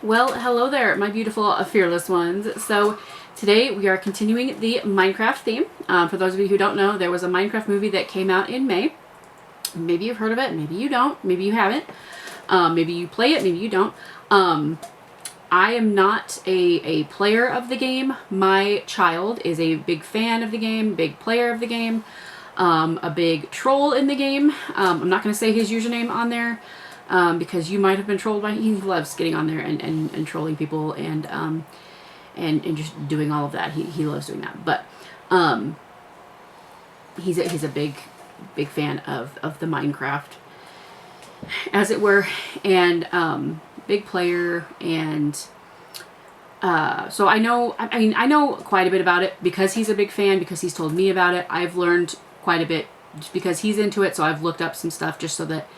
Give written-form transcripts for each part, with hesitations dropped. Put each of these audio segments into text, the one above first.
Well, hello there, my beautiful fearless ones. So today we are continuing the Minecraft theme. For those of you who don't know, there was a Minecraft movie that came out in May. Maybe you've heard of it, maybe you don't, maybe you haven't. Maybe you play it, maybe you don't. I am not a player of the game. My child is a big fan of the game, big player of the game, a big troll in the game. I'm not going to say his username on there. Because you might have been trolled by him. He loves getting on there and trolling people and just doing all of that. He loves doing that. But he's a big fan of the Minecraft, as it were, and big player. And so I know quite a bit about it because he's a big fan, because he's told me about it. I've learned quite a bit just because he's into it, so I've looked up some stuff just so that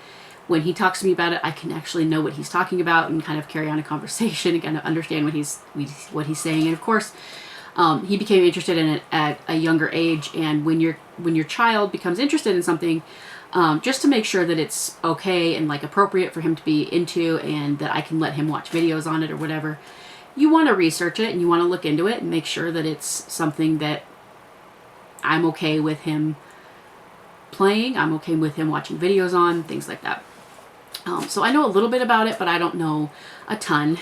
when he talks to me about it, I can actually know what he's talking about and kind of carry on a conversation and kind of understand what he's saying. And of course, he became interested in it at a younger age. And when your child becomes interested in something, just to make sure that it's okay and like appropriate for him to be into, and that I can let him watch videos on it or whatever, you want to research it and you want to look into it and make sure that it's something that I'm okay with him playing, I'm okay with him watching videos on, things like that. So I know a little bit about it, but I don't know a ton.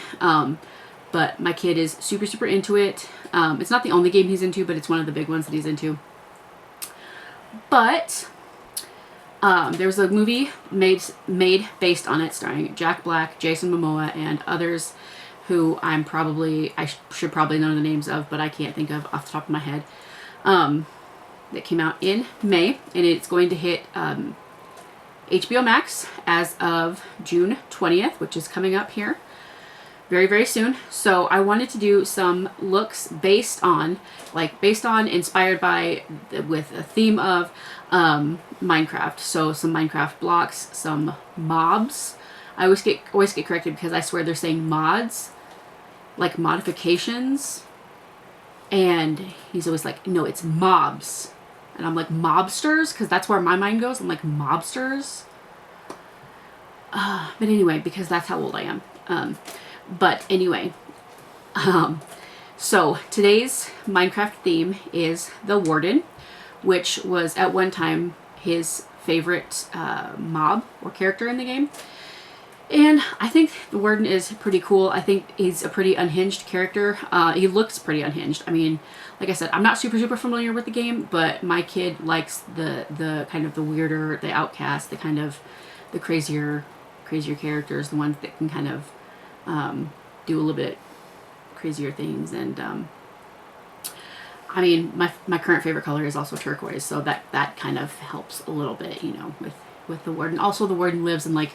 But my kid is super into it. It's not the only game he's into, but it's one of the big ones that he's into. But there was a movie made based on it, starring Jack Black, Jason Momoa, and others who I should probably know the names of, but I can't think of off the top of my head. That came out in May, and it's going to hit HBO Max as of June 20th, which is coming up here very soon. So I wanted to do some looks based on, inspired by, with a theme of Minecraft. So some Minecraft blocks, some mobs. I always get corrected because I swear they're saying mods, like modifications. And he's always like, no, it's mobs. And I'm like, mobsters? Because that's where my mind goes. I'm like, mobsters? But anyway, because that's how old I am. But anyway. So today's Minecraft theme is the Warden, which was at one time his favorite mob or character in the game. And I think the Warden is pretty cool. I think he's a pretty unhinged character. He looks pretty unhinged. I mean, like I said, I'm not super familiar with the game, but my kid likes the kind of the weirder, the outcast, the kind of the crazier characters, the ones that can kind of do a little bit crazier things. And I mean, my current favorite color is also turquoise, so that kind of helps a little bit, you know, with the Warden. Also, the Warden lives in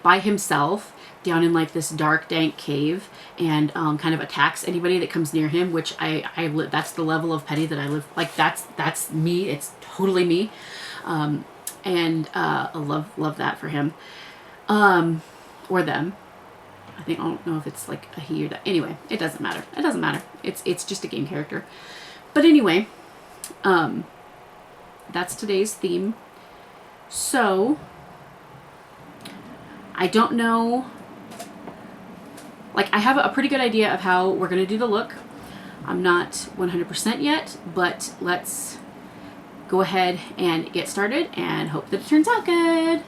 by himself down in this dark, dank cave, and kind of attacks anybody that comes near him, which that's the level of petty that I live. That's me. It's totally me. And I love that for him. Or them. I don't know if it's a he or that. Anyway, it doesn't matter. It doesn't matter. It's just a game character. But anyway, that's today's theme. So I don't know, I have a pretty good idea of how we're going to do the look. I'm not 100% yet, but let's go ahead and get started and hope that it turns out good.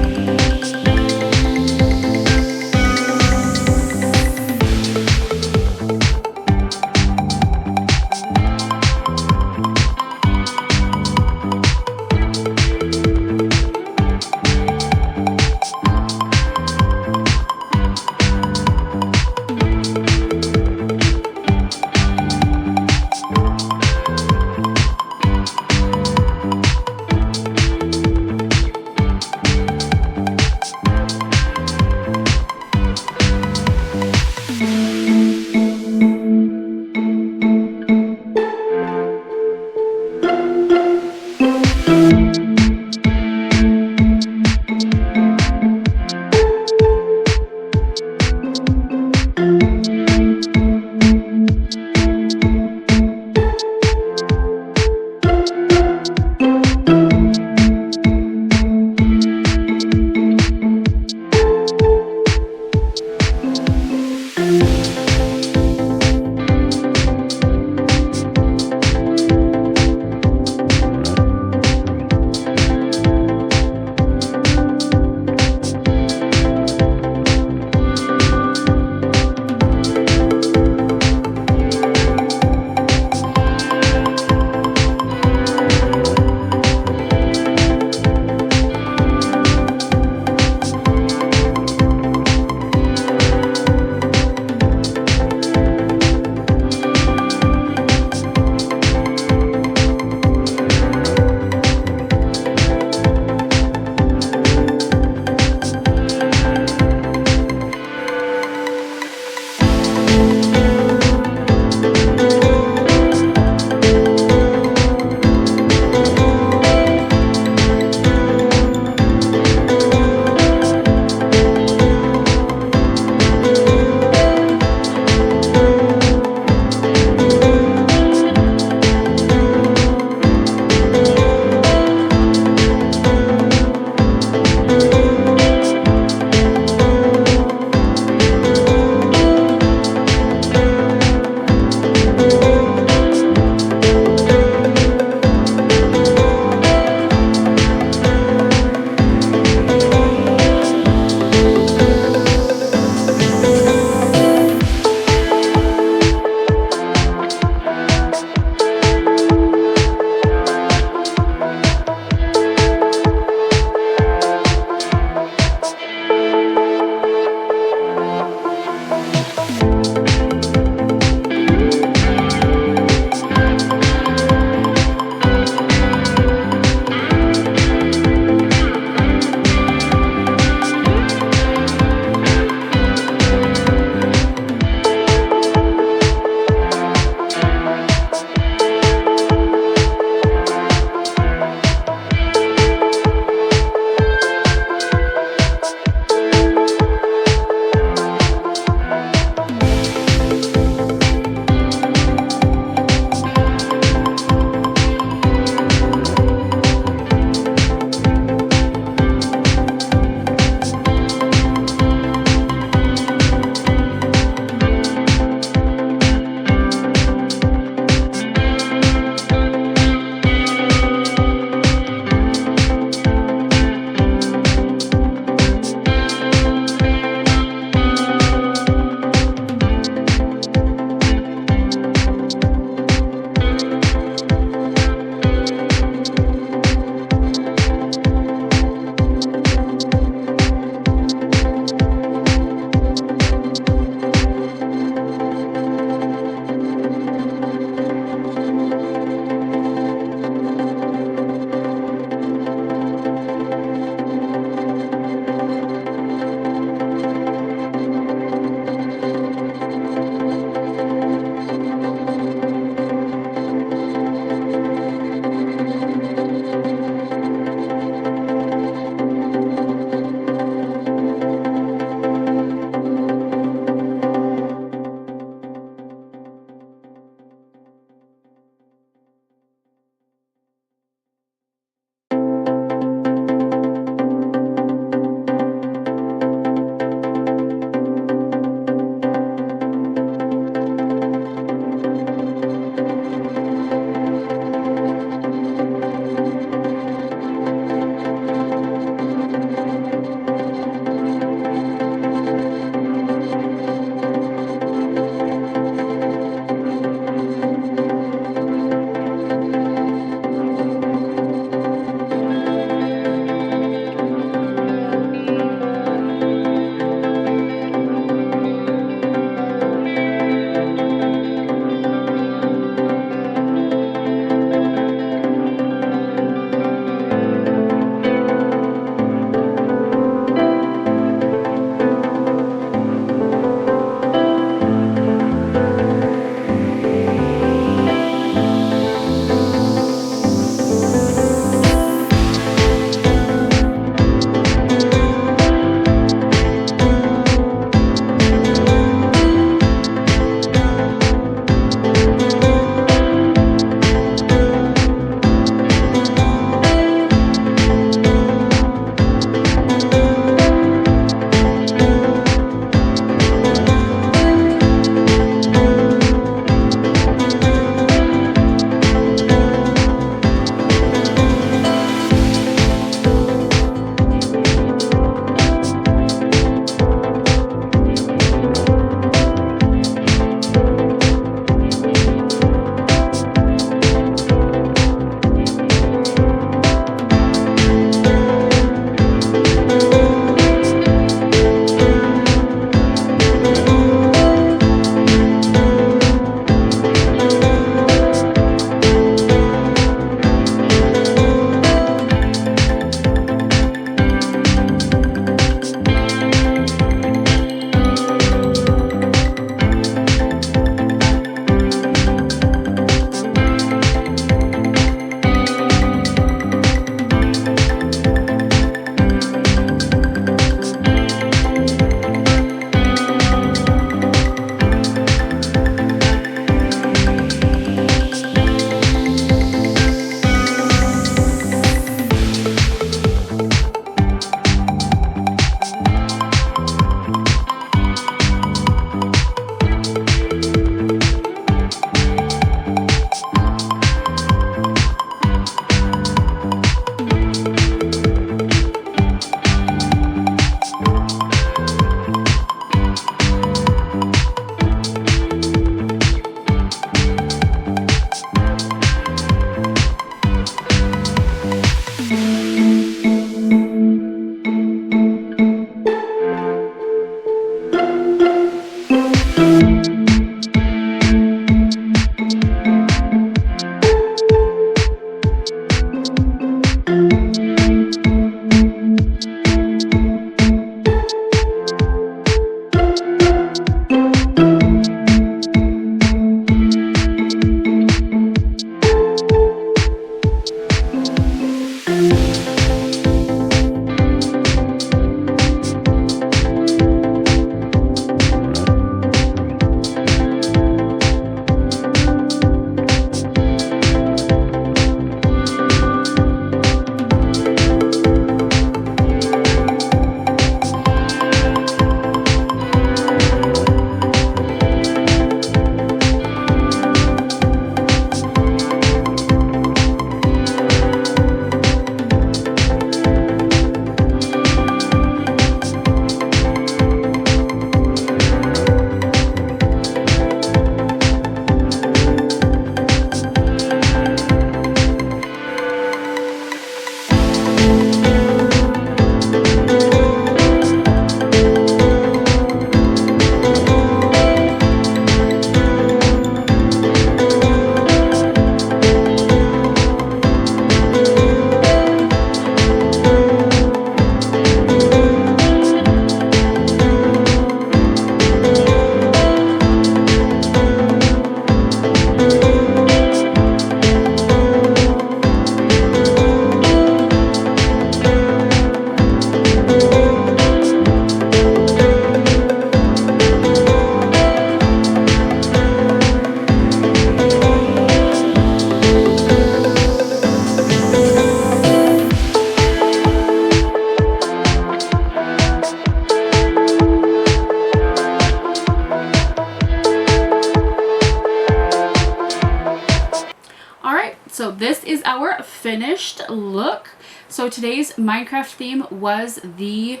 our finished look. So today's Minecraft theme was the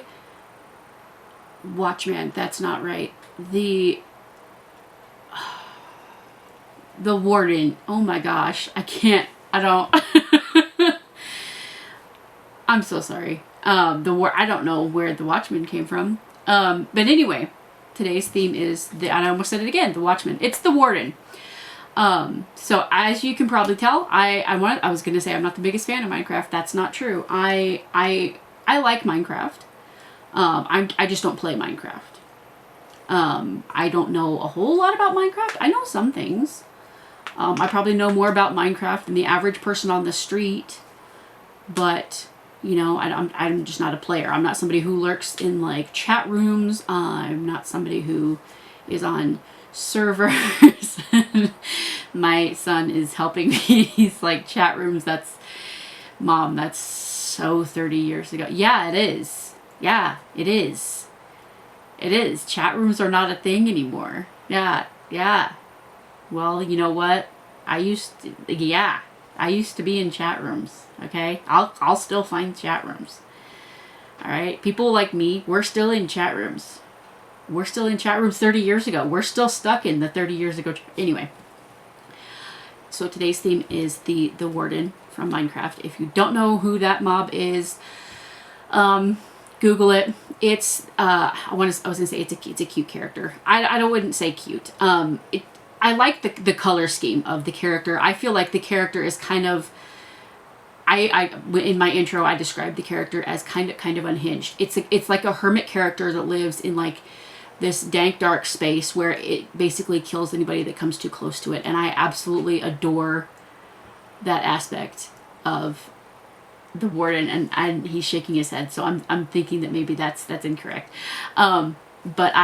Watchman. That's not right. The Warden. Oh my gosh. I don't. I'm so sorry. I don't know where the Watchman came from. But anyway, today's theme is I almost said it again, the Watchman. It's the Warden. So as you can probably tell, I was gonna say I'm not the biggest fan of Minecraft. That's not true. I like Minecraft. I just don't play Minecraft. I don't know a whole lot about Minecraft. I know some things. I probably know more about Minecraft than the average person on the street, but you know, I'm just not a player. I'm not somebody who lurks in like chat rooms. I'm not somebody who is on servers. My son is helping me. He's like, chat rooms, Mom, that's so 30 years ago. Yeah, it is. Yeah, it is. It is. Chat rooms are not a thing anymore. Yeah. Well, you know what? I used to be in chat rooms. Okay? I'll still find chat rooms. All right? People like me, we're still in chat rooms. We're still in chat rooms 30 years ago. We're still stuck in the 30 years ago. Anyway. So today's theme is the Warden from Minecraft. If you don't know who that mob is, Google it. It's I was gonna say it's a cute character. I wouldn't say cute. I like the color scheme of the character. I feel like the character is kind of, in my intro I described the character as kind of unhinged. It's like a hermit character that lives in like this dank dark space where it basically kills anybody that comes too close to it, and I absolutely adore that aspect of the Warden, and he's shaking his head, so I'm thinking that maybe that's incorrect. But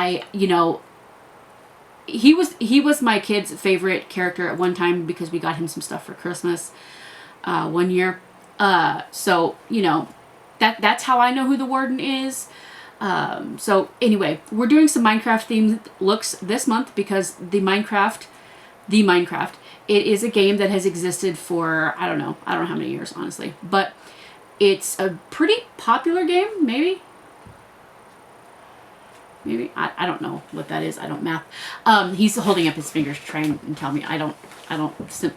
he was my kid's favorite character at one time because we got him some stuff for Christmas one year. So you know, that's how I know who the Warden is. So anyway, we're doing some Minecraft themed looks this month because the Minecraft, it is a game that has existed for, I don't know how many years, honestly, but it's a pretty popular game, maybe, I don't know what that is. I don't math. He's holding up his fingers trying and tell me I don't,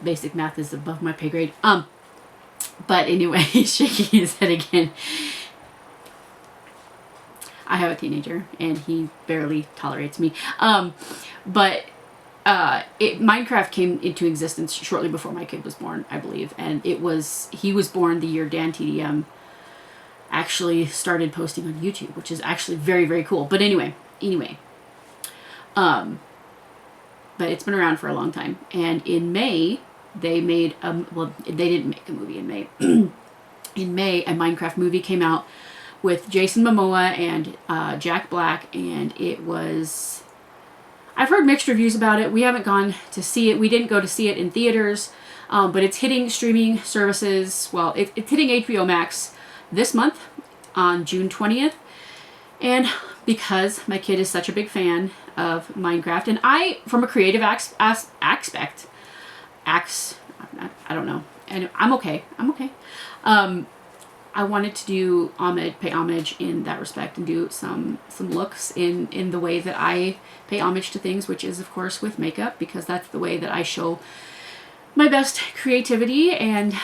basic math is above my pay grade. But anyway, he's shaking his head again. I have a teenager and he barely tolerates me. Minecraft came into existence shortly before my kid was born, I believe. And he was born the year Dan TDM actually started posting on YouTube, which is actually very, very cool. But anyway, but it's been around for a long time. And in May, they made, they didn't make a movie in May. In May, a Minecraft movie came out with Jason Momoa and Jack Black, and it was, I've heard mixed reviews about it. We haven't gone to see it. We didn't go to see it in theaters, but it's hitting streaming services. Well, it's hitting HBO Max this month on June 20th. And because my kid is such a big fan of Minecraft, and I, from a creative aspect, I don't know. And I'm okay. I wanted to pay homage in that respect and do some looks in the way that I pay homage to things, which is of course with makeup, because that's the way that I show my best creativity, and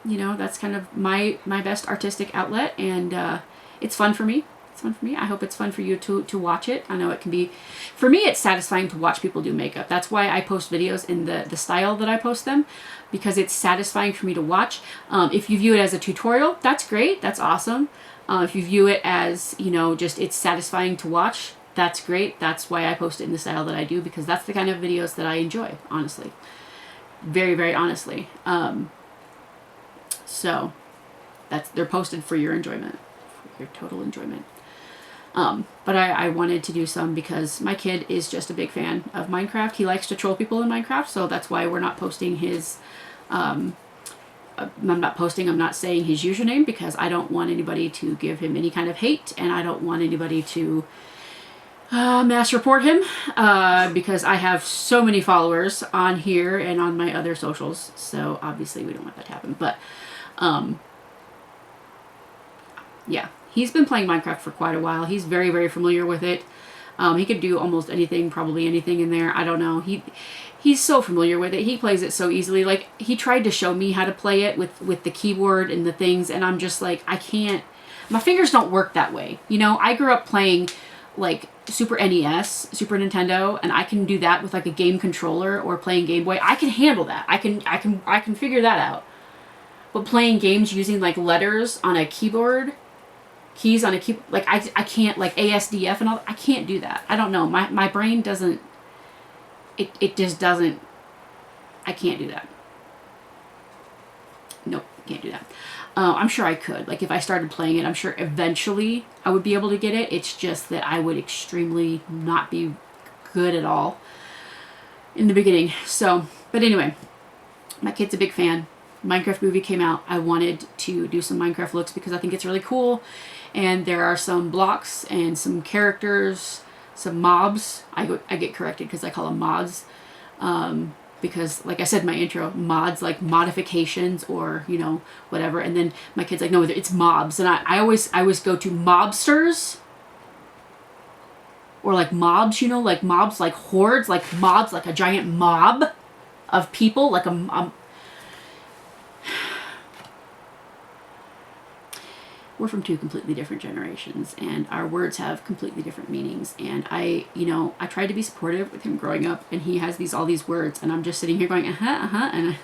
you know, that's kind of my best artistic outlet, and it's fun for me. I hope it's fun for you to watch it. I know it can be, for me, it's satisfying to watch people do makeup. That's why I post videos in the style that I post them, because it's satisfying for me to watch. If you view it as a tutorial, that's great. That's awesome. If you view it as, you know, just it's satisfying to watch, that's great. That's why I post it in the style that I do, because that's the kind of videos that I enjoy, honestly. Very, very honestly. So they're posted for your enjoyment, for your total enjoyment. But I wanted to do some because my kid is just a big fan of Minecraft. He likes to troll people in Minecraft, so that's why we're not posting his, I'm not saying his username, because I don't want anybody to give him any kind of hate, and I don't want anybody to mass report him because I have so many followers on here and on my other socials. So obviously we don't want that to happen. But yeah, he's been playing Minecraft for quite a while. He's very, very familiar with it. He could do almost anything, probably anything in there. I don't know. He's so familiar with it. He plays it so easily. Like, he tried to show me how to play it with the keyboard and the things, and I'm just like, I can't. My fingers don't work that way. You know, I grew up playing like Super NES, Super Nintendo, and I can do that with like a game controller or playing Game Boy. I can handle that. I can figure that out. But playing games using like letters on a keyboard, keys on a keyboard, like I can't, like ASDF and all, I can't do that. I don't know. My brain doesn't, it just doesn't, I can't do that. Nope, can't do that. I'm sure I could. Like, if I started playing it, I'm sure eventually I would be able to get it. It's just that I would extremely not be good at all in the beginning. So, but anyway, my kid's a big fan. Minecraft movie came out. I wanted to do some Minecraft looks because I think it's really cool. And there are some blocks and some characters, some mobs. I get corrected because I call them mods. Because, like I said in my intro, mods, like modifications or, you know, whatever. And then my kid's like, no, it's mobs. And I always go to mobsters. Or like mobs, you know, like mobs, like hordes, like mobs, like a giant mob of people, like we're from two completely different generations, and our words have completely different meanings. And I tried to be supportive with him growing up, and he has all these words, and I'm just sitting here going, and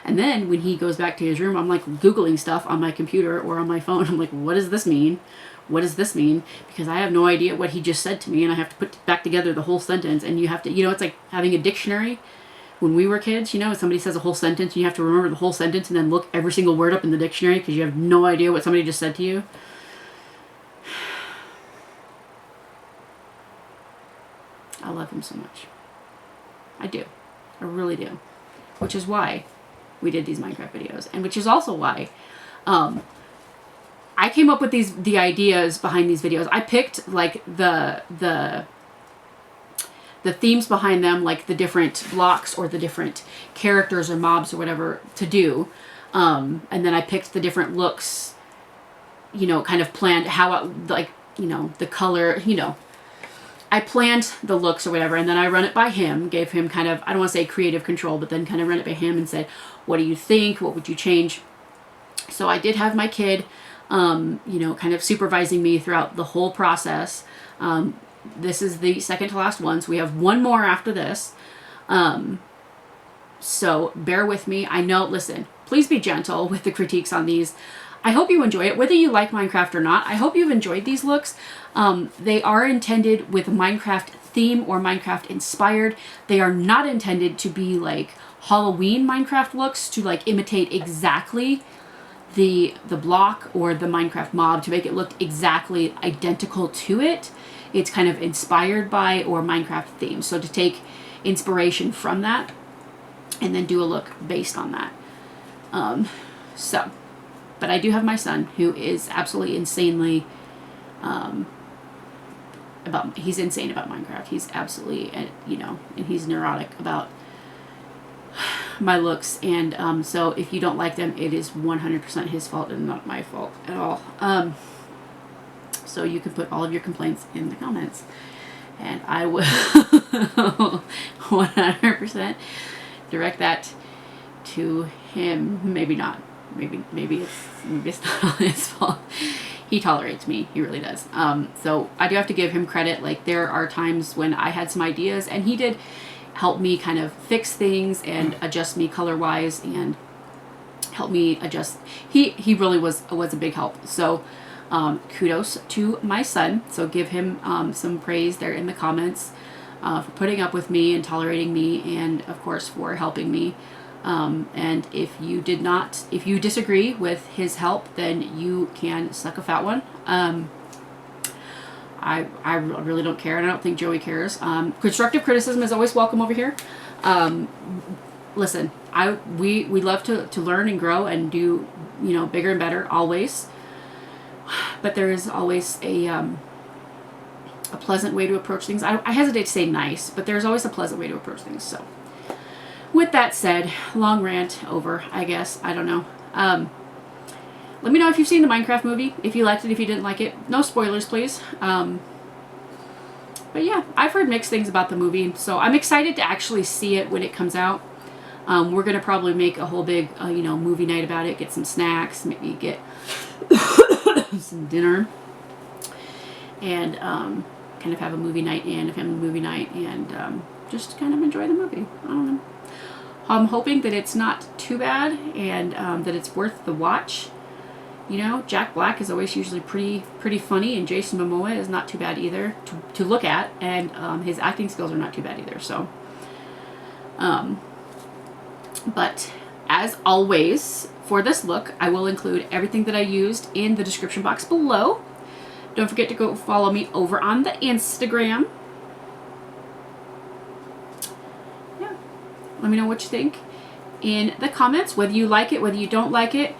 then when he goes back to his room, I'm like Googling stuff on my computer or on my phone. I'm like, what does this mean? What does this mean? Because I have no idea what he just said to me, and I have to put back together the whole sentence. And you have to, you know, it's like having a dictionary. When we were kids, you know, somebody says a whole sentence, and you have to remember the whole sentence and then look every single word up in the dictionary because you have no idea what somebody just said to you. I love him so much. I do. I really do. Which is why we did these Minecraft videos, and which is also why I came up with the ideas behind these videos. I picked like the themes behind them, like the different blocks or the different characters or mobs or whatever to do. And then I picked the different looks, you know, kind of planned how, like, you know, the color, you know, I planned the looks or whatever. And then I run it by him, gave him kind of, I don't want to say creative control, but then kind of run it by him and said, what do you think? What would you change? So I did have my kid, you know, kind of supervising me throughout the whole process. This is the second to last one, so we have one more after this. So bear with me. I know, listen, please be gentle with the critiques on these. I hope you enjoy it, whether you like Minecraft or not. I hope you've enjoyed these looks. They are intended with Minecraft theme or Minecraft inspired. They are not intended to be like Halloween Minecraft looks to like imitate exactly the block or the Minecraft mob to make it look exactly identical to it. It's kind of inspired by or Minecraft theme. So to take inspiration from that and then do a look based on that. But I do have my son who is absolutely insanely, he's insane about Minecraft. He's absolutely, you know, and he's neurotic about my looks. And so if you don't like them, it is 100% his fault and not my fault at all. So you can put all of your complaints in the comments, and I will 100% direct that to him. Maybe not. Maybe it's not his fault. He tolerates me. He really does. So I do have to give him credit. Like, there are times when I had some ideas, and he did help me kind of fix things and adjust me color-wise and help me adjust. He really was a big help. So kudos to my son. So give him some praise there in the comments for putting up with me and tolerating me, and of course for helping me. And if you disagree with his help, then you can suck a fat one. I really don't care, and I don't think Joey cares. Constructive criticism is always welcome over here. Listen, we love to learn and grow and do, you know, bigger and better always. But there is always a a pleasant way to approach things. I hesitate to say nice, but there's always a pleasant way to approach things. So with that said, long rant over, I guess. I don't know. Let me know if you've seen the Minecraft movie, if you liked it, if you didn't like it. No spoilers, please. But yeah, I've heard mixed things about the movie, so I'm excited to actually see it when it comes out. We're going to probably make a whole big, you know, movie night about it, get some snacks, maybe get some dinner, and kind of have a movie night and a family movie night, and just kind of enjoy the movie. I don't know. I'm hoping that it's not too bad, and that it's worth the watch. You know, Jack Black is always usually pretty funny, and Jason Momoa is not too bad either to look at, and his acting skills are not too bad either. So, but as always, for this look, I will include everything that I used in the description box below. Don't forget to go follow me over on the Instagram. Yeah, let me know what you think in the comments, whether you like it, whether you don't like it.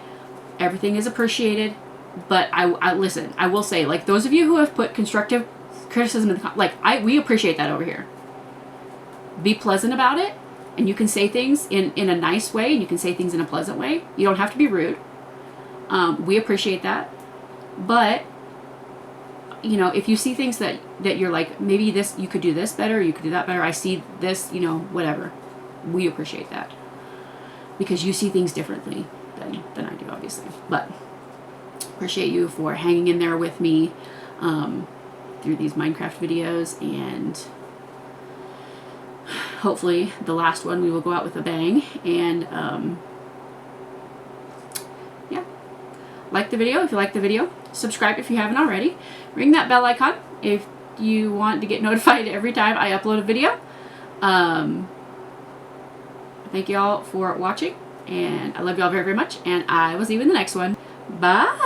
Everything is appreciated, but I listen. I will say, like, those of you who have put constructive criticism in the we appreciate that over here. Be pleasant about it, and you can say things in a nice way, and you can say things in a pleasant way. You don't have to be rude. We appreciate that, but you know, if you see things that you're like, maybe this, you could do this better, you could do that better. I see this, you know, whatever. We appreciate that because you see things differently than I do, obviously. But appreciate you for hanging in there with me through these Minecraft videos, and hopefully the last one we will go out with a bang. And yeah, like the video if you like the video, subscribe if you haven't already, ring that bell icon if you want to get notified every time I upload a video. Thank you all for watching, and I love you all very, very much, and I will see you in the next one. Bye!